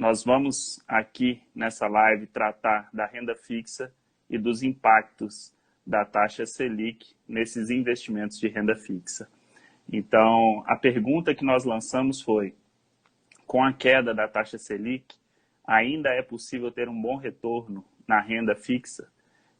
nós vamos aqui nessa live tratar da renda fixa e dos impactos da taxa Selic nesses investimentos de renda fixa. Então, a pergunta que nós lançamos foi: com a queda da taxa Selic, ainda é possível ter um bom retorno na renda fixa?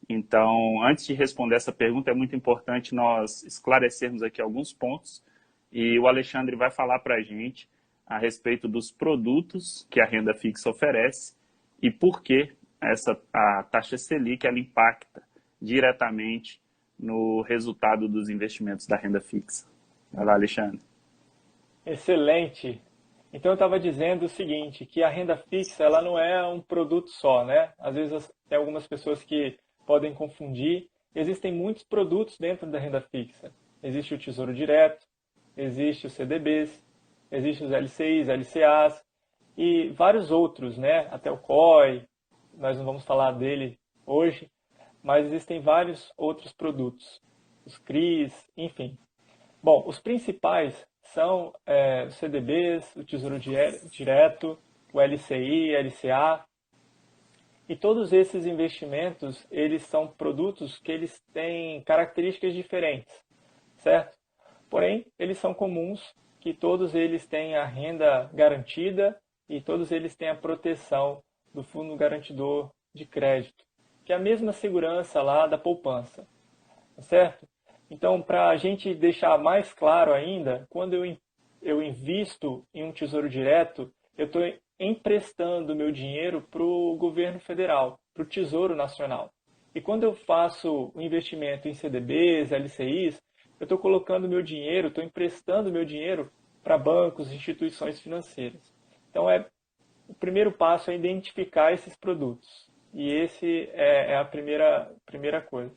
Então, antes de responder essa pergunta, é muito importante nós esclarecermos aqui alguns pontos, e o Alexandre vai falar para a gente a respeito dos produtos que a renda fixa oferece e por que a taxa Selic ela impacta diretamente no resultado dos investimentos da renda fixa. Vai lá, Alexandre. Excelente. Então eu estava dizendo o seguinte, que a renda fixa ela não é um produto só, né? Às vezes tem algumas pessoas que podem confundir. Existem muitos produtos dentro da renda fixa. Existe o Tesouro Direto, existe os CDBs, existe os LCIs, LCAs e vários outros, né? Até o COI, nós não vamos falar dele hoje, mas existem vários outros produtos. Os CRIs, enfim. Bom, os principais são os CDBs, o Tesouro Direto, o LCI, LCA. E todos esses investimentos, eles são produtos que eles têm características diferentes, certo? Porém, eles são comuns, que todos eles têm a renda garantida e todos eles têm a proteção do Fundo Garantidor de Crédito, que é a mesma segurança lá da poupança, certo? Então, para a gente deixar mais claro ainda, quando eu invisto em um tesouro direto, eu estou emprestando meu dinheiro para o governo federal, para o Tesouro Nacional. E quando eu faço o investimento em CDBs, LCIs, eu estou colocando meu dinheiro, estou emprestando meu dinheiro para bancos, instituições financeiras. Então, o primeiro passo é identificar esses produtos. E esse é a primeira coisa.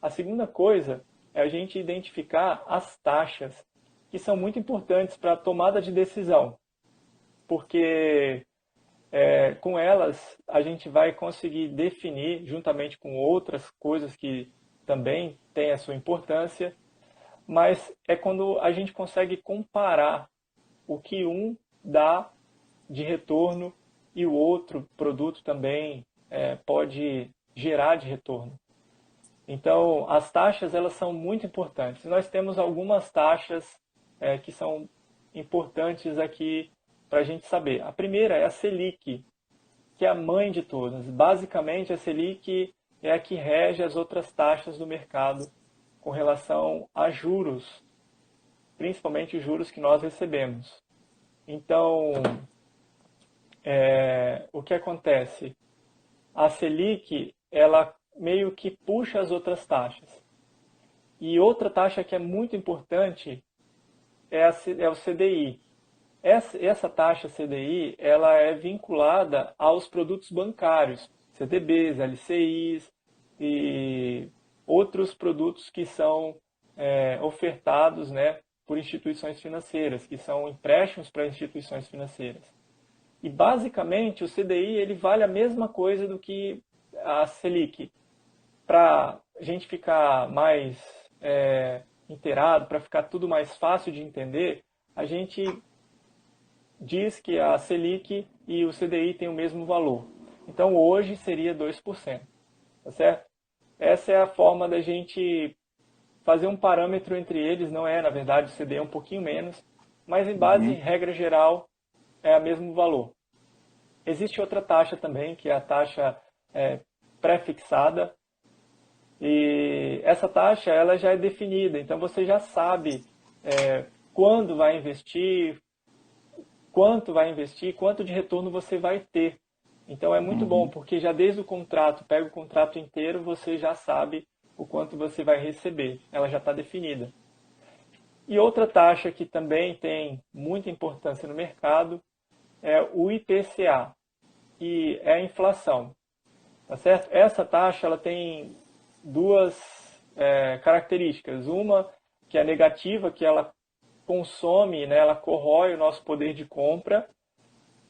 A segunda coisa é a gente identificar as taxas, que são muito importantes para a tomada de decisão, porque com elas a gente vai conseguir definir, juntamente com outras coisas que também têm a sua importância, mas é quando a gente consegue comparar o que um dá de retorno e o outro produto também pode gerar de retorno. Então, as taxas elas são muito importantes. Nós temos algumas taxas que são importantes aqui para a gente saber. A primeira é a Selic, que é a mãe de todas. Basicamente, a Selic é a que rege as outras taxas do mercado com relação a juros, principalmente os juros que nós recebemos. Então, o que acontece? A Selic, ela meio que puxa as outras taxas. E outra taxa que é muito importante é o CDI. Essa taxa CDI ela é vinculada aos produtos bancários, CDBs, LCIs e outros produtos que são ofertados, né, por instituições financeiras, que são empréstimos para instituições financeiras. E basicamente o CDI ele vale a mesma coisa do que a Selic. Para a gente ficar mais inteirado, para ficar tudo mais fácil de entender, a gente diz que a Selic e o CDI têm o mesmo valor. Então hoje seria 2%, tá certo? Essa é a forma da gente fazer um parâmetro entre eles, não é, na verdade, o CDI é um pouquinho menos, mas em base, em regra geral, é o mesmo valor. Existe outra taxa também, que é a taxa pré-fixada, e essa taxa ela já é definida, então você já sabe quando vai investir, quanto vai investir, quanto de retorno você vai ter. Então é muito bom, porque já desde o contrato, pega o contrato inteiro, você já sabe o quanto você vai receber. Ela já está definida. E outra taxa que também tem muita importância no mercado é o IPCA, que é a inflação. Tá certo? Essa taxa ela tem duas características. Uma que é negativa, que ela consome, né, ela corrói o nosso poder de compra,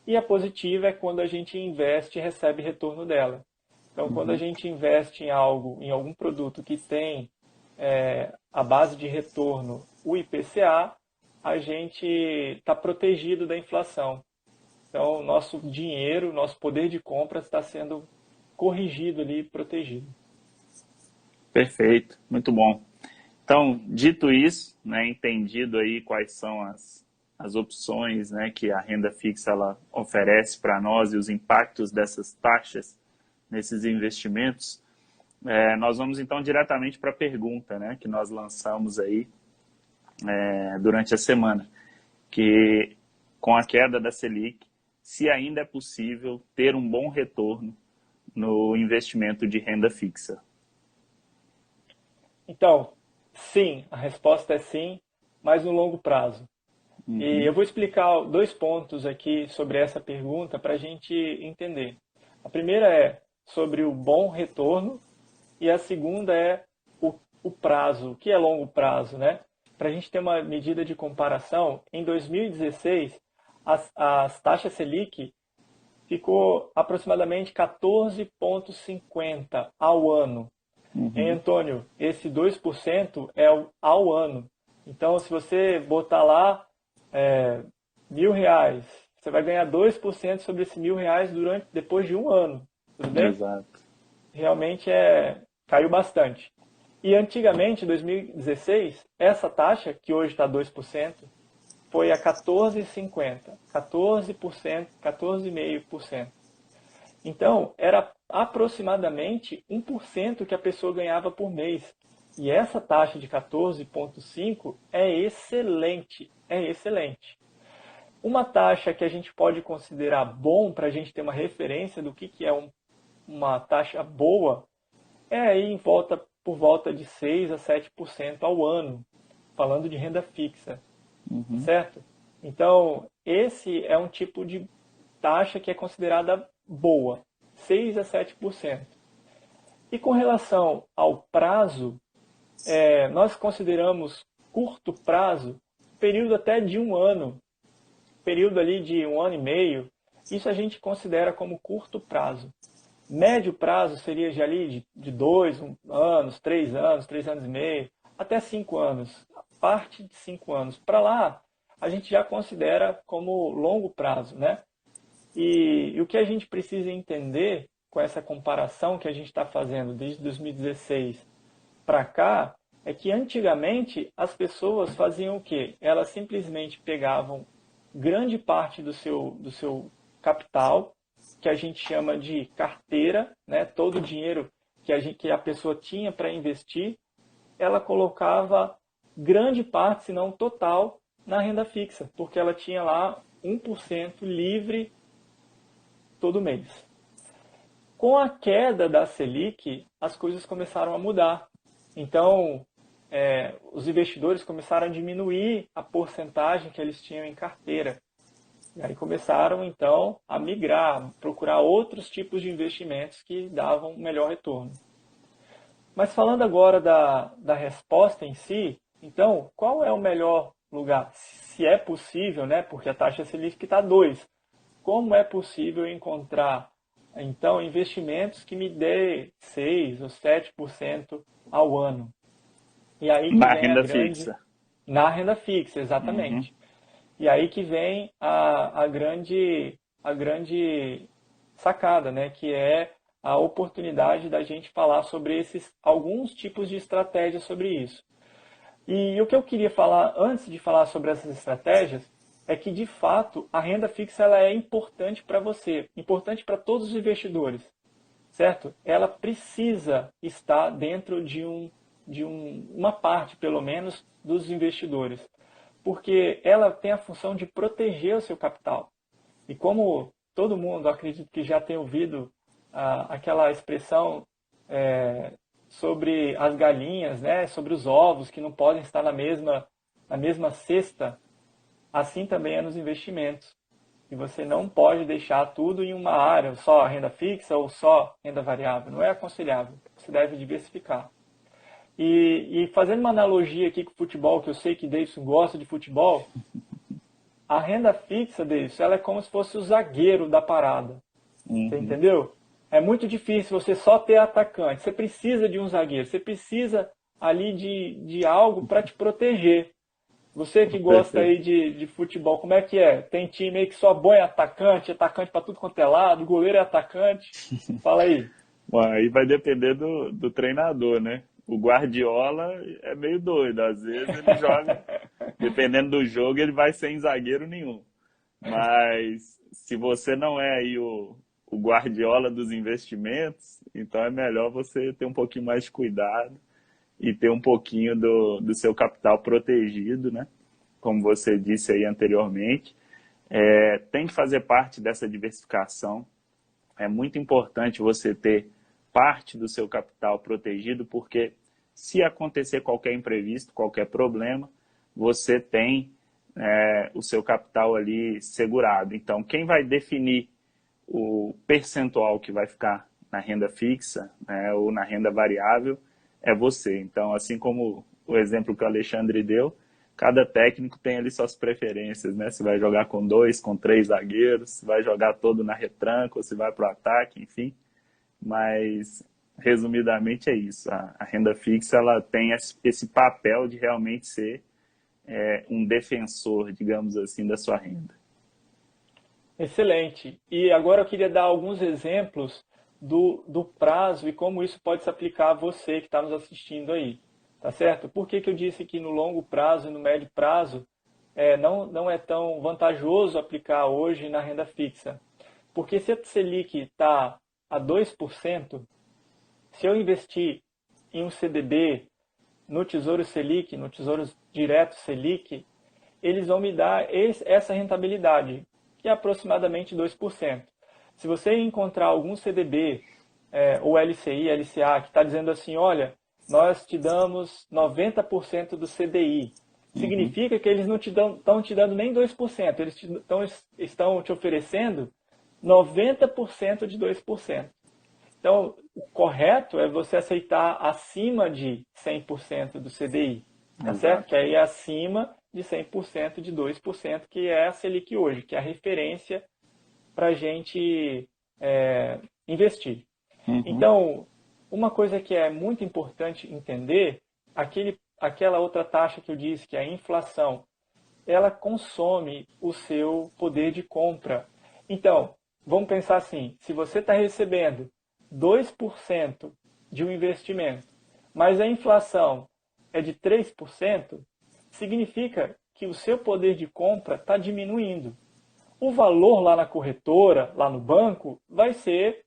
e a positiva é quando a gente investe e recebe retorno dela. Então, quando a gente investe em algo, em algum produto que tem a base de retorno, o IPCA, a gente está protegido da inflação. Então, nosso dinheiro, nosso poder de compra está sendo corrigido ali, protegido. Perfeito, muito bom. Então, dito isso, né, entendido aí quais são as opções, né, que a renda fixa ela oferece para nós e os impactos dessas taxas nesses investimentos, nós vamos então diretamente para a pergunta, né, que nós lançamos aí durante a semana, que com a queda da Selic, se ainda é possível ter um bom retorno no investimento de renda fixa. Então, sim, a resposta é sim, mas no longo prazo. E eu vou explicar dois pontos aqui sobre essa pergunta para a gente entender. A primeira é sobre o bom retorno e a segunda é o prazo, o que é longo prazo, né? Para a gente ter uma medida de comparação, em 2016, as taxas Selic ficou aproximadamente 14,50 ao ano. Hein, Antônio, esse 2% é ao ano. Então, se você botar lá R$ 1.000, você vai ganhar 2% sobre esse R$ 1.000 depois de um ano. Tudo bem? Exato. Realmente caiu bastante. E antigamente, em 2016, essa taxa, que hoje está 2%, foi a 14,50%. 14%, 14,5%. Então, era aproximadamente 1% que a pessoa ganhava por mês. E essa taxa de 14,5% é excelente. É excelente. Uma taxa que a gente pode considerar bom para a gente ter uma referência do que é uma taxa boa é aí por volta de 6 a 7% ao ano, falando de renda fixa, certo? Então, esse é um tipo de taxa que é considerada boa, 6 a 7%. E com relação ao prazo, nós consideramos curto prazo, período até de um ano, período ali de 1 ano e meio, isso a gente considera como curto prazo. Médio prazo seria já ali de 2 anos, 3 anos e meio, até 5 anos. A parte de 5 anos para lá, a gente já considera como longo prazo, né? E o que a gente precisa entender com essa comparação que a gente está fazendo desde 2016 para cá, é que antigamente as pessoas faziam o quê? Elas simplesmente pegavam grande parte do seu capital, que a gente chama de carteira, né? Todo o dinheiro que a pessoa tinha para investir, ela colocava grande parte, se não total, na renda fixa, porque ela tinha lá 1% livre todo mês. Com a queda da Selic, as coisas começaram a mudar. Então, os investidores começaram a diminuir a porcentagem que eles tinham em carteira. E aí começaram, então, a migrar, procurar outros tipos de investimentos que davam melhor retorno. Mas falando agora da resposta em si, então, qual é o melhor lugar? Se é possível, né? Porque a taxa Selic está 2. Como é possível encontrar, então, investimentos que me dê 6 ou 7% ao ano? E aí que Na vem a renda grande... fixa. Na renda fixa, exatamente. E aí que vem a grande sacada, né? Que é a oportunidade da gente falar sobre alguns tipos de estratégias sobre isso. E o que eu queria falar, antes de falar sobre essas estratégias, é que, de fato, a renda fixa ela é importante para você, importante para todos os investidores, certo? Ela precisa estar dentro de uma parte, pelo menos, dos investidores, porque ela tem a função de proteger o seu capital. E como todo mundo, acredito que já tem ouvido aquela expressão sobre as galinhas, né, sobre os ovos que não podem estar na mesma cesta, assim também é nos investimentos. E você não pode deixar tudo em uma área, só renda fixa ou só renda variável. Não é aconselhável. Você deve diversificar. E fazendo uma analogia aqui com o futebol, que eu sei que Davidson gosta de futebol, a renda fixa, Davidson, ela é como se fosse o zagueiro da parada. Você entendeu? É muito difícil você só ter atacante. Você precisa de um zagueiro. Você precisa ali de algo para te proteger. Você que gosta Perfeito. aí de futebol, como é que é? Tem time aí que só bom é atacante, atacante para tudo quanto é lado, goleiro é atacante. Fala aí. Bom, aí vai depender do treinador, né? O Guardiola é meio doido, às vezes ele joga, dependendo do jogo, ele vai sem zagueiro nenhum. Mas se você não é aí o Guardiola dos investimentos, então é melhor você ter um pouquinho mais de cuidado e ter um pouquinho do seu capital protegido, né? Como você disse aí anteriormente. Tem que fazer parte dessa diversificação. É muito importante você ter parte do seu capital protegido, porque se acontecer qualquer imprevisto, qualquer problema, você tem o seu capital ali segurado. Então, quem vai definir o percentual que vai ficar na renda fixa, né, ou na renda variável é você. Então, assim como o exemplo que o Alexandre deu, cada técnico tem ali suas preferências, né? Se vai jogar com dois, com três zagueiros, se vai jogar todo na retranca, ou se vai para o ataque, enfim. Mas, resumidamente, é isso. A renda fixa ela tem esse papel de realmente ser um defensor, digamos assim, da sua renda. Excelente. E agora eu queria dar alguns exemplos do prazo e como isso pode se aplicar a você que está nos assistindo aí. Tá certo? Por que eu disse que no longo prazo e no médio prazo não é tão vantajoso aplicar hoje na renda fixa? Porque se a Selic está a 2%, se eu investir em um CDB, no Tesouro Selic, no Tesouro Direto Selic, eles vão me dar essa rentabilidade, que é aproximadamente 2%. Se você encontrar algum CDB ou LCI, LCA, que está dizendo assim, olha, nós te damos 90% do CDI, Uhum. significa que eles não estão te dando nem 2%, eles estão te oferecendo 90% de 2%. Então, o correto é você aceitar acima de 100% do CDI, tá certo? Que Exato. aí é acima de 100% de 2%, que é a Selic hoje, que é a referência para a gente investir. Uhum. Então, uma coisa que é muito importante entender, aquela outra taxa que eu disse, que é a inflação, ela consome o seu poder de compra. Então, vamos pensar assim, se você está recebendo 2% de um investimento, mas a inflação é de 3%, significa que o seu poder de compra está diminuindo. O valor lá na corretora, lá no banco,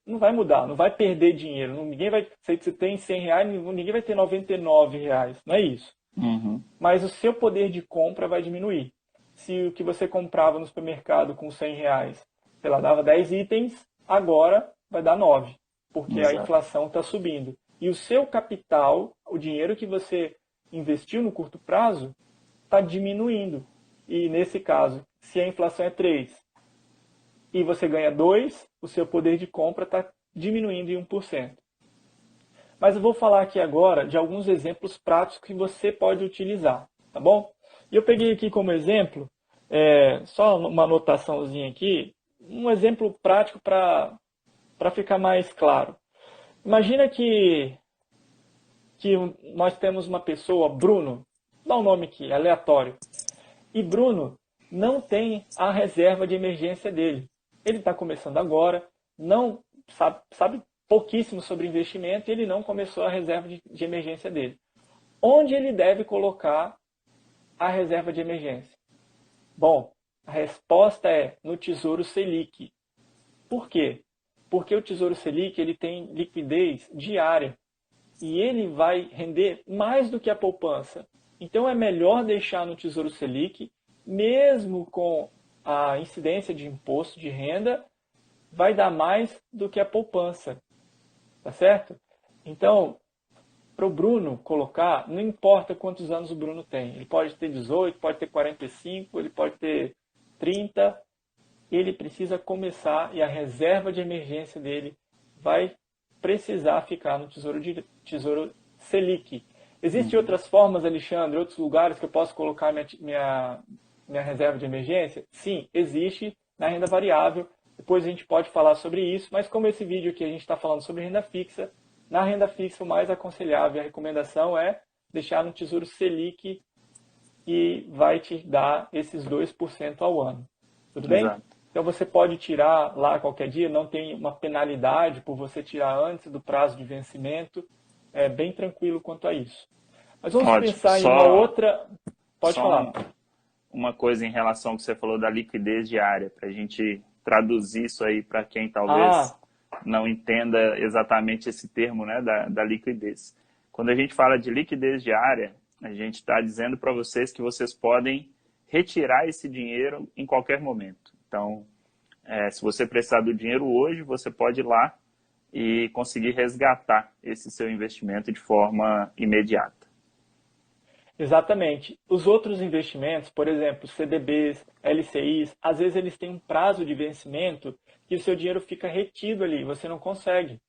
não vai mudar, não vai perder dinheiro. Ninguém vai, se você tem R$ 100, ninguém vai ter R$ 99, não é isso. Uhum. Mas o seu poder de compra vai diminuir. Se o que você comprava no supermercado com R$ 100, sei lá, dava 10 itens, agora vai dar 9, porque a Exato. inflação está subindo. E o seu capital, o dinheiro que você investiu no curto prazo, está diminuindo. E nesse caso, se a inflação é 3 e você ganha 2, o seu poder de compra está diminuindo em 1%. Mas eu vou falar aqui agora de alguns exemplos práticos que você pode utilizar, tá bom? E eu peguei aqui como exemplo, só uma anotaçãozinha aqui, um exemplo prático para ficar mais claro. Imagina que nós temos uma pessoa, Bruno, dá um nome aqui, aleatório, e Bruno não tem a reserva de emergência dele. Ele está começando agora, não sabe pouquíssimo sobre investimento e ele não começou a reserva de emergência dele. Onde ele deve colocar a reserva de emergência? Bom, a resposta é no Tesouro Selic. Por quê? Porque o Tesouro Selic ele tem liquidez diária e ele vai render mais do que a poupança. Então é melhor deixar no Tesouro Selic, mesmo com a incidência de imposto de renda, vai dar mais do que a poupança, tá certo? Então, para o Bruno colocar, não importa quantos anos o Bruno tem, ele pode ter 18, pode ter 45, ele pode ter 30, ele precisa começar e a reserva de emergência dele vai precisar ficar no Tesouro Selic. Existem Uhum. outras formas, Alexandre, outros lugares que eu posso colocar minha reserva de emergência? Sim, existe na renda variável. Depois a gente pode falar sobre isso, mas como esse vídeo aqui a gente está falando sobre renda fixa, na renda fixa o mais aconselhável, a recomendação é deixar no Tesouro Selic que vai te dar esses 2% ao ano. Tudo bem? Exato. Então você pode tirar lá qualquer dia, não tem uma penalidade por você tirar antes do prazo de vencimento. É bem tranquilo quanto a isso. Mas vamos Ótimo. pensar em uma outra... Pode falar. Uma coisa em relação ao que você falou da liquidez diária, para a gente traduzir isso aí para quem talvez não entenda exatamente esse termo, né, da liquidez. Quando a gente fala de liquidez diária, a gente está dizendo para vocês que vocês podem retirar esse dinheiro em qualquer momento. Então, se você precisar do dinheiro hoje, você pode ir lá e conseguir resgatar esse seu investimento de forma imediata. Exatamente. Os outros investimentos, por exemplo, CDBs, LCIs, às vezes eles têm um prazo de vencimento que o seu dinheiro fica retido ali, você não consegue.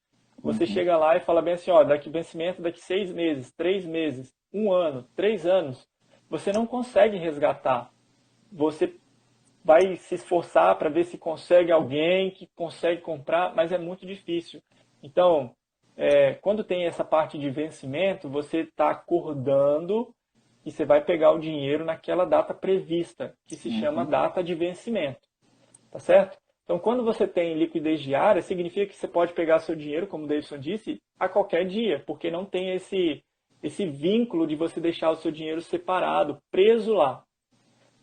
Você chega lá e fala bem assim, ó, daqui vencimento daqui 6 meses, 3 meses, 1 ano, 3 anos, você não consegue resgatar. Você vai se esforçar para ver se consegue alguém que consegue comprar, mas é muito difícil. Então, quando tem essa parte de vencimento, você está acordando e você vai pegar o dinheiro naquela data prevista, que se chama data de vencimento. Tá certo? Então, quando você tem liquidez diária, significa que você pode pegar seu dinheiro, como o Davidson disse, a qualquer dia, porque não tem esse vínculo de você deixar o seu dinheiro separado, preso lá.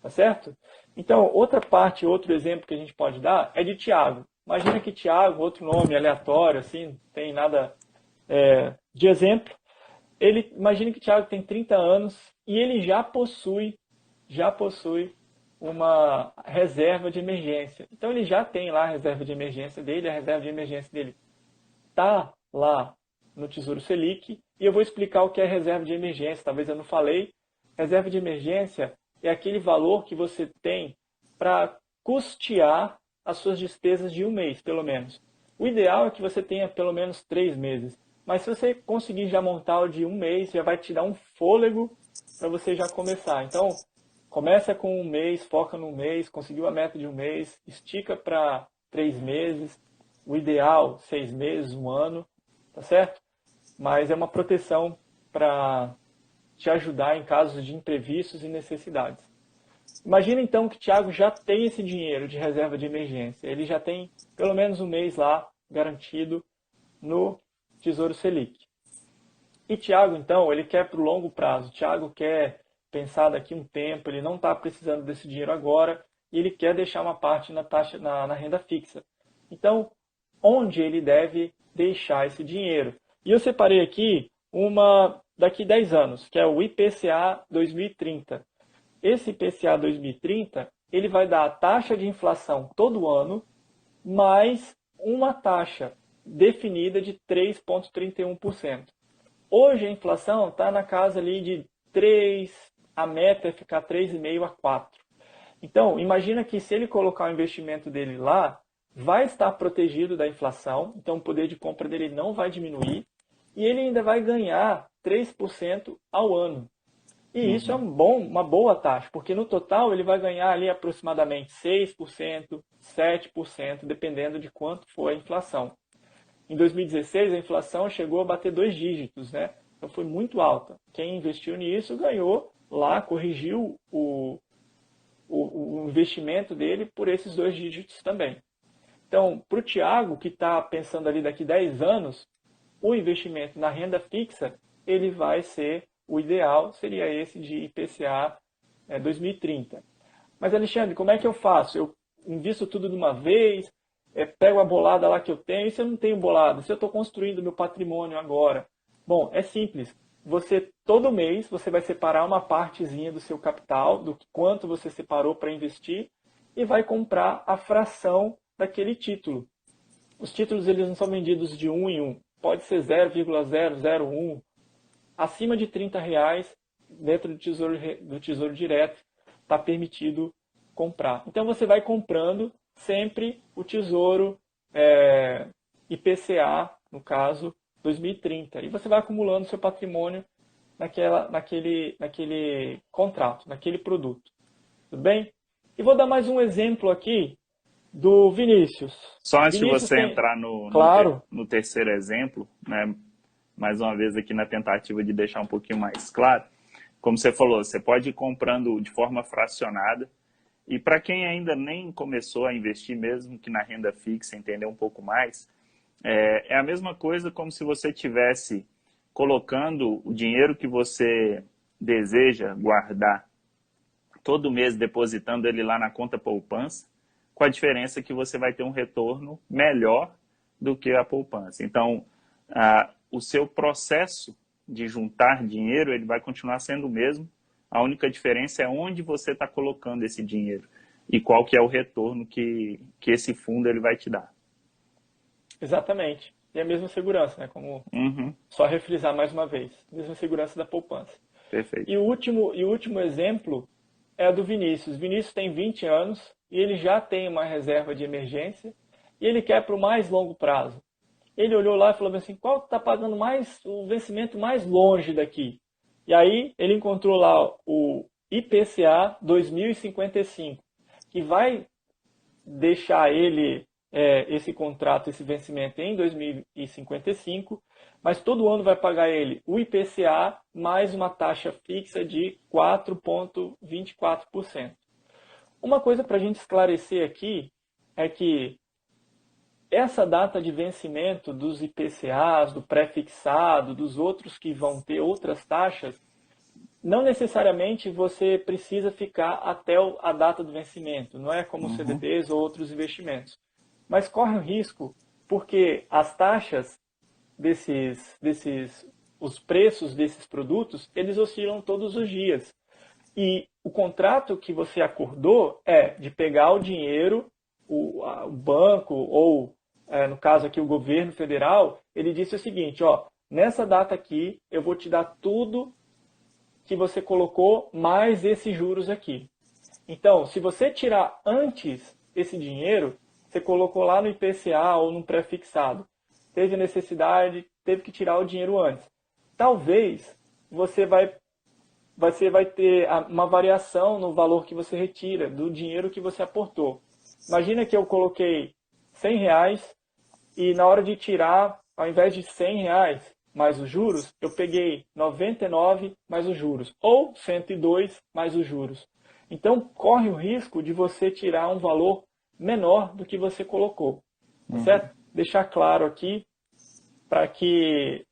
Tá certo? Então, outra parte, outro exemplo que a gente pode dar é de Tiago. Imagina que Tiago, outro nome aleatório, assim, não tem nada de exemplo. Imagina que Tiago tem 30 anos e ele já possui uma reserva de emergência. Então ele já tem lá a reserva de emergência dele, a reserva de emergência dele está lá no Tesouro Selic, e eu vou explicar o que é reserva de emergência, talvez eu não falei. Reserva de emergência é aquele valor que você tem para custear as suas despesas de um mês, pelo menos. O ideal é que você tenha pelo menos 3 meses. Mas se você conseguir já montar o de um mês, já vai te dar um fôlego para você já começar. Então, começa com um mês, foca no mês, conseguiu a meta de um mês, estica para 3 meses, o ideal 6 meses, 1 ano, tá certo? Mas é uma proteção para te ajudar em casos de imprevistos e necessidades. Imagina então que o Thiago já tem esse dinheiro de reserva de emergência. Ele já tem pelo menos um mês lá garantido no Tesouro Selic. E Thiago, então, ele quer para o longo prazo. Thiago quer pensar daqui um tempo, ele não está precisando desse dinheiro agora e ele quer deixar uma parte na renda fixa. Então, onde ele deve deixar esse dinheiro? E eu separei aqui uma daqui 10 anos, que é o IPCA 2030. Esse IPCA 2030, ele vai dar a taxa de inflação todo ano, mais uma taxa definida de 3,31%. Hoje a inflação está na casa ali de 3, a meta é ficar 3,5 a 4. Então, imagina que se ele colocar o investimento dele lá, vai estar protegido da inflação, então o poder de compra dele não vai diminuir, e ele ainda vai ganhar 3% ao ano. E isso é uma boa taxa, porque no total ele vai ganhar ali aproximadamente 6%, 7%, dependendo de quanto for a inflação. Em 2016, a inflação chegou a bater 2 dígitos, né? Então foi muito alta. Quem investiu nisso ganhou lá, corrigiu o investimento dele por esses 2 dígitos também. Então, para o Thiago, que está pensando ali daqui 10 anos, o investimento na renda fixa, ele vai ser, o ideal seria esse de IPCA 2030. Mas, Alexandre, como é que eu faço? Eu invisto tudo de uma vez, pego a bolada lá que eu tenho, e se eu não tenho bolada? Se eu estou construindo meu patrimônio agora? Bom, é simples. Todo mês, você vai separar uma partezinha do seu capital, do quanto você separou para investir, e vai comprar a fração daquele título. Os títulos eles não são vendidos de 1 em 1. Pode ser 0,001. Acima de R$30, dentro do Tesouro Direto, está permitido comprar. Então você vai comprando sempre o Tesouro IPCA, no caso, 2030. E você vai acumulando seu patrimônio naquele contrato, naquele produto. Tudo bem? E vou dar mais um exemplo aqui do Vinícius. Só antes Vinícius de você tem... entrar Claro. no terceiro exemplo, né, mais uma vez aqui na tentativa de deixar um pouquinho mais claro, como você falou, você pode ir comprando de forma fracionada. E para quem ainda nem começou a investir, mesmo que na renda fixa, entender um pouco mais, é a mesma coisa como se você tivesse colocando o dinheiro que você deseja guardar todo mês, depositando ele lá na conta poupança, com a diferença que você vai ter um retorno melhor do que a poupança. Então, o seu processo de juntar dinheiro, ele vai continuar sendo o mesmo. A única diferença é onde você está colocando esse dinheiro e qual que é o retorno que esse fundo ele vai te dar. Exatamente. E a mesma segurança, né? Como Uhum, só refrisar mais uma vez, mesma segurança da poupança. perfeito. E o último exemplo é a do Vinícius. Vinícius tem 20 anos e ele já tem uma reserva de emergência e ele quer para o mais longo prazo. Ele olhou lá e falou assim, qual está pagando mais o vencimento mais longe daqui? E aí ele encontrou lá o IPCA 2055, que vai deixar ele esse contrato, esse vencimento em 2055, mas todo ano vai pagar ele o IPCA mais uma taxa fixa de 4,24%. Uma coisa para a gente esclarecer aqui é que essa data de vencimento dos IPCAs, do pré-fixado, dos outros que vão ter outras taxas, não necessariamente você precisa ficar até a data do vencimento, não é como Uhum, CDBs ou outros investimentos. Mas corre o risco porque as taxas os preços desses produtos, eles oscilam todos os dias. E o contrato que você acordou é de pegar o dinheiro, o banco ou, no caso aqui, o governo federal, ele disse o seguinte, ó, nessa data aqui eu vou te dar tudo que você colocou mais esses juros aqui. Então, se você tirar antes esse dinheiro, você colocou lá no IPCA ou no pré-fixado, teve necessidade, teve que tirar o dinheiro antes. Talvez você vai ter uma variação no valor que você retira, do dinheiro que você aportou. Imagina que eu coloquei R$ 100 e na hora de tirar, ao invés de R$ 100 mais os juros, eu peguei 99 mais os juros, ou 102 mais os juros. Então, corre o risco de você tirar um valor menor do que você colocou. Tá uhum. certo? Deixar claro aqui para que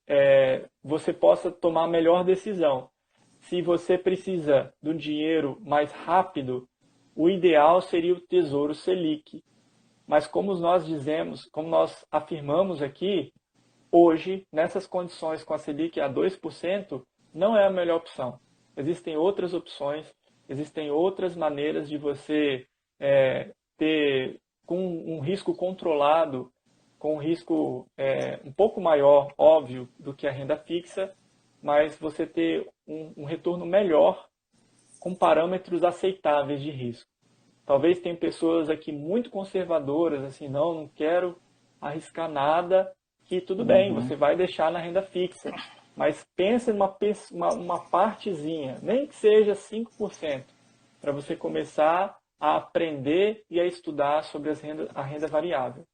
você possa tomar a melhor decisão. Se você precisa de um dinheiro mais rápido, o ideal seria o Tesouro Selic. Mas como nós dizemos, como nós afirmamos aqui, hoje, nessas condições com a Selic a 2%, não é a melhor opção. Existem outras opções, existem outras maneiras de você ter com um risco controlado, com um risco um pouco maior, óbvio, do que a renda fixa, mas você ter um retorno melhor com parâmetros aceitáveis de risco. Talvez tenha pessoas aqui muito conservadoras, assim, não quero arriscar nada, que tudo bem, Uhum. você vai deixar na renda fixa. Mas pense numa partezinha, nem que seja 5%, para você começar a aprender e a estudar sobre a renda variável.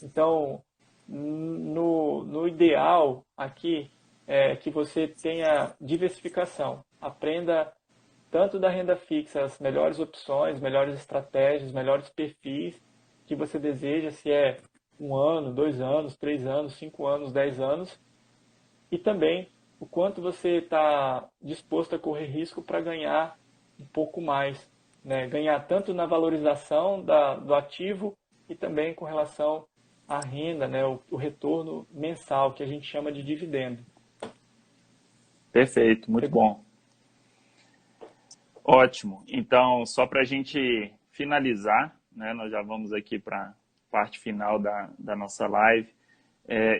Então, no ideal aqui é que você tenha diversificação. Aprenda tanto da renda fixa, as melhores opções, melhores estratégias, melhores perfis que você deseja, se é 1 ano, 2 anos, 3 anos, 5 anos, 10 anos, e também o quanto você está disposto a correr risco para ganhar um pouco mais, né? Ganhar tanto na valorização do ativo e também com relação à renda, né? O retorno mensal, que a gente chama de dividendo. Perfeito, muito bom. Ótimo. Então, só para a gente finalizar, né, nós já vamos aqui para a parte final da nossa live.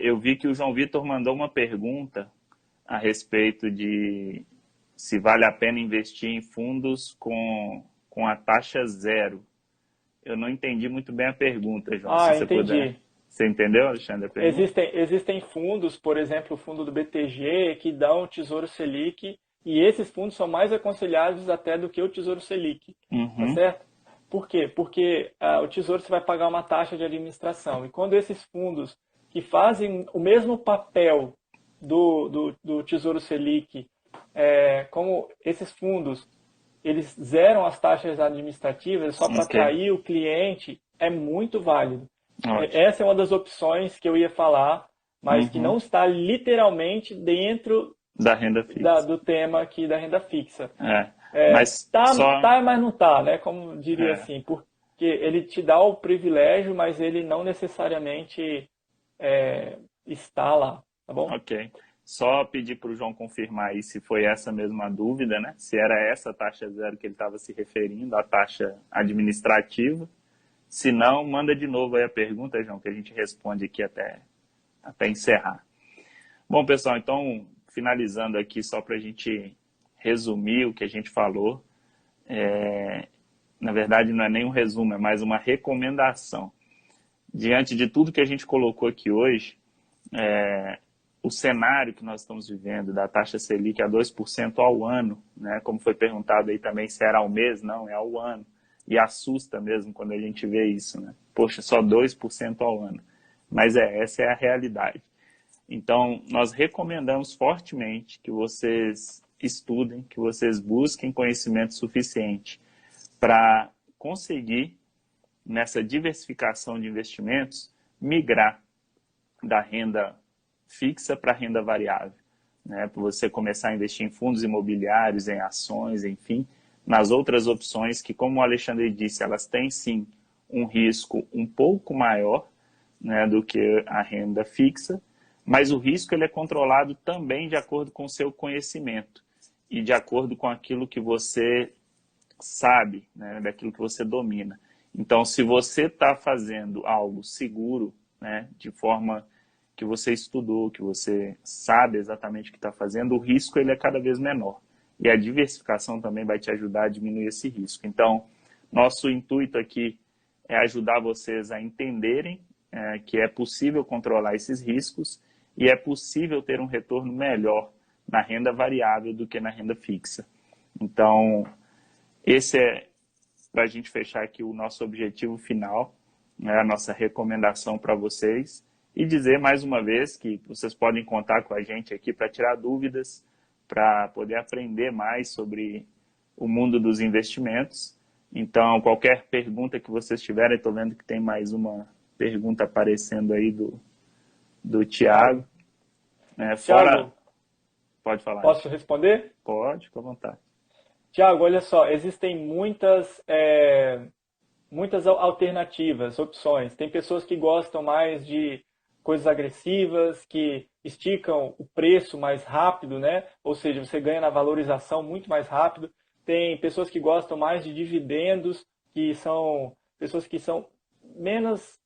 Eu vi que o João Vitor mandou uma pergunta a respeito de se vale a pena investir em fundos com a taxa zero. Eu não entendi muito bem a pergunta, João, se Ah, você puder. entendi. Você entendeu, Alexandre, a pergunta? Existem fundos, por exemplo, o fundo do BTG, que dão o Tesouro Selic, e esses fundos são mais aconselhados até do que o Tesouro Selic, tá Uhum, certo? Por quê? Porque o Tesouro você vai pagar uma taxa de administração, e quando esses fundos que fazem o mesmo papel do Tesouro Selic, como esses fundos, eles zeram as taxas administrativas só para Ok, atrair o cliente, é muito válido. ótimo. Essa é uma das opções que eu ia falar, mas que Uhum. não está literalmente dentro Da renda fixa. do tema aqui da renda fixa. É, mas só... Tá, mas não tá, né? Como diria É, assim, porque ele te dá o privilégio, mas ele não necessariamente está lá, tá bom? ok. Só pedir para o João confirmar aí se foi essa mesma dúvida, né? Se era essa taxa zero que ele estava se referindo, a taxa administrativa. Se não, manda de novo aí a pergunta, João, que a gente responde aqui até encerrar. Bom, pessoal, então, finalizando aqui, só para a gente resumir o que a gente falou, na verdade não é nem um resumo, é mais uma recomendação. Diante de tudo que a gente colocou aqui hoje, o cenário que nós estamos vivendo da taxa Selic a 2% ao ano, né, como foi perguntado aí também se era ao mês, não, é ao ano. E assusta mesmo quando a gente vê isso, né? Poxa, só 2% ao ano. Mas essa é a realidade. Então, nós recomendamos fortemente que vocês estudem, que vocês busquem conhecimento suficiente para conseguir, nessa diversificação de investimentos, migrar da renda fixa para a renda variável. Né? Para você começar a investir em fundos imobiliários, em ações, enfim, nas outras opções que, como o Alexandre disse, elas têm sim um risco um pouco maior, né, do que a renda fixa, mas o risco ele é controlado também de acordo com o seu conhecimento e de acordo com aquilo que você sabe, né, daquilo que você domina. Então, se você está fazendo algo seguro, né, de forma que você estudou, que você sabe exatamente o que está fazendo, o risco ele é cada vez menor. E a diversificação também vai te ajudar a diminuir esse risco. Então, nosso intuito aqui é ajudar vocês a entenderem que é possível controlar esses riscos e é possível ter um retorno melhor na renda variável do que na renda fixa. Então, esse é, para a gente fechar aqui, o nosso objetivo final, né, a nossa recomendação para vocês. E dizer mais uma vez que vocês podem contar com a gente aqui para tirar dúvidas, para poder aprender mais sobre o mundo dos investimentos. Então, qualquer pergunta que vocês tiverem, estou vendo que tem mais uma pergunta aparecendo aí do Tiago. Tiago, Fora, Tiago, pode falar. posso responder? Pode, com vontade. Tiago, olha só, existem muitas alternativas, opções. Tem pessoas que gostam mais de coisas agressivas, que esticam o preço mais rápido, né? Ou seja, você ganha na valorização muito mais rápido. Tem pessoas que gostam mais de dividendos, que são pessoas que são menos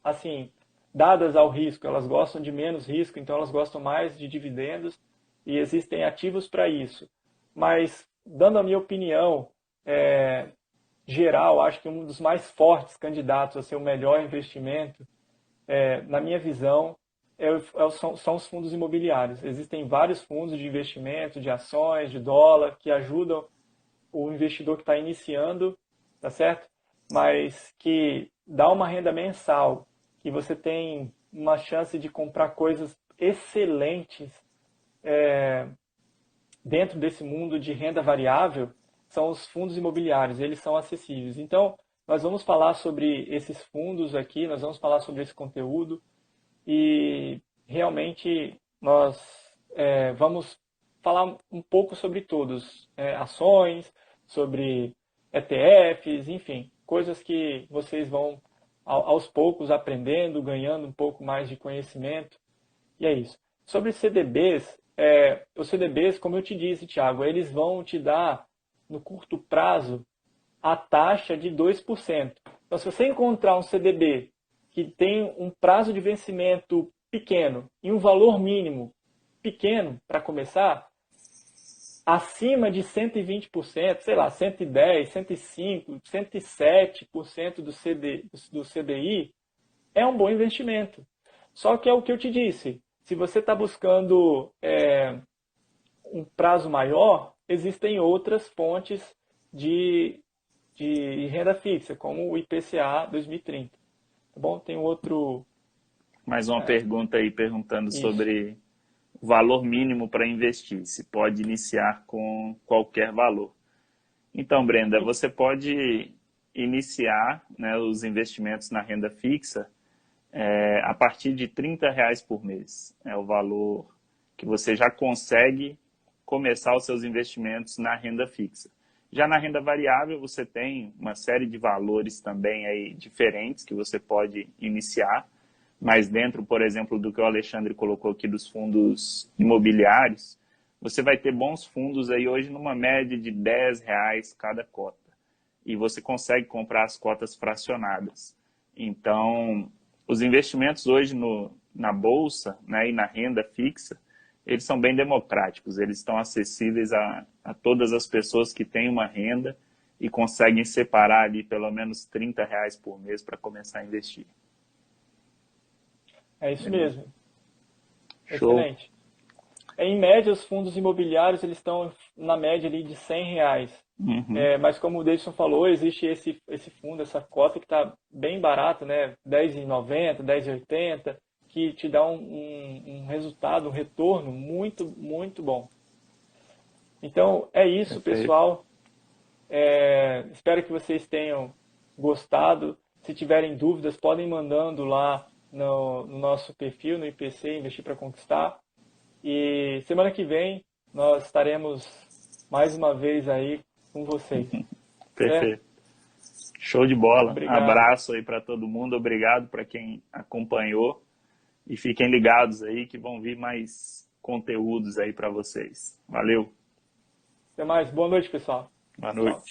assim, dadas ao risco. Elas gostam de menos risco, então elas gostam mais de dividendos e existem ativos para isso. Mas, dando a minha opinião, geral, acho que um dos mais fortes candidatos a ser o melhor investimento, na minha visão, são os fundos imobiliários. Existem vários fundos de investimento, de ações, de dólar, que ajudam o investidor que está iniciando, tá certo? Mas que dá uma renda mensal, que você tem uma chance de comprar coisas excelentes dentro desse mundo de renda variável, são os fundos imobiliários, eles são acessíveis. Então, nós vamos falar sobre esses fundos aqui, nós vamos falar sobre esse conteúdo e realmente nós vamos falar um pouco sobre todos, ações, sobre ETFs, enfim, coisas que vocês vão aos poucos aprendendo, ganhando um pouco mais de conhecimento. E é isso. Sobre CDBs, os CDBs, como eu te disse, Thiago, eles vão te dar, no curto prazo, a taxa de 2%. Então, se você encontrar um CDB que tem um prazo de vencimento pequeno e um valor mínimo pequeno para começar, acima de 120%, sei lá, 110, 105, 107% do CDI, é um bom investimento. Só que é o que eu te disse, se você está buscando um prazo maior, existem outras fontes de renda fixa, como o IPCA 2030. Tá bom? Tem outro. Mais uma pergunta aí, perguntando Isso. sobre o valor mínimo para investir, se pode iniciar com qualquer valor. Então, Brenda, você pode iniciar, né, os investimentos na renda fixa a partir de R$ 30 por mês. É o valor que você já consegue começar os seus investimentos na renda fixa. Já na renda variável, você tem uma série de valores também aí diferentes que você pode iniciar, mas dentro, por exemplo, do que o Alexandre colocou aqui dos fundos imobiliários, você vai ter bons fundos aí hoje numa média de R$ 10 cada cota. E você consegue comprar as cotas fracionadas. Então, os investimentos hoje na Bolsa, né, e na renda fixa, eles são bem democráticos, eles estão acessíveis a todas as pessoas que têm uma renda e conseguem separar ali pelo menos R$ 30 por mês para começar a investir. É isso mesmo. Show. Excelente. Em média, os fundos imobiliários eles estão na média ali de R$ 100. Mas como o Davidson falou, existe esse fundo, essa cota que está bem barato, né? R$10,90, R$10,80, que te dá um resultado, um retorno muito, muito bom. Então, é isso, Perfeito. pessoal. Espero que vocês tenham gostado. Se tiverem dúvidas, podem mandando lá no nosso perfil, no IPC, Investir para Conquistar. E semana que vem nós estaremos mais uma vez aí com vocês. Perfeito. Show de bola. Obrigado. Abraço aí para todo mundo. Obrigado para quem acompanhou. E fiquem ligados aí que vão vir mais conteúdos aí para vocês. Valeu. Até mais. Boa noite, pessoal. Boa noite.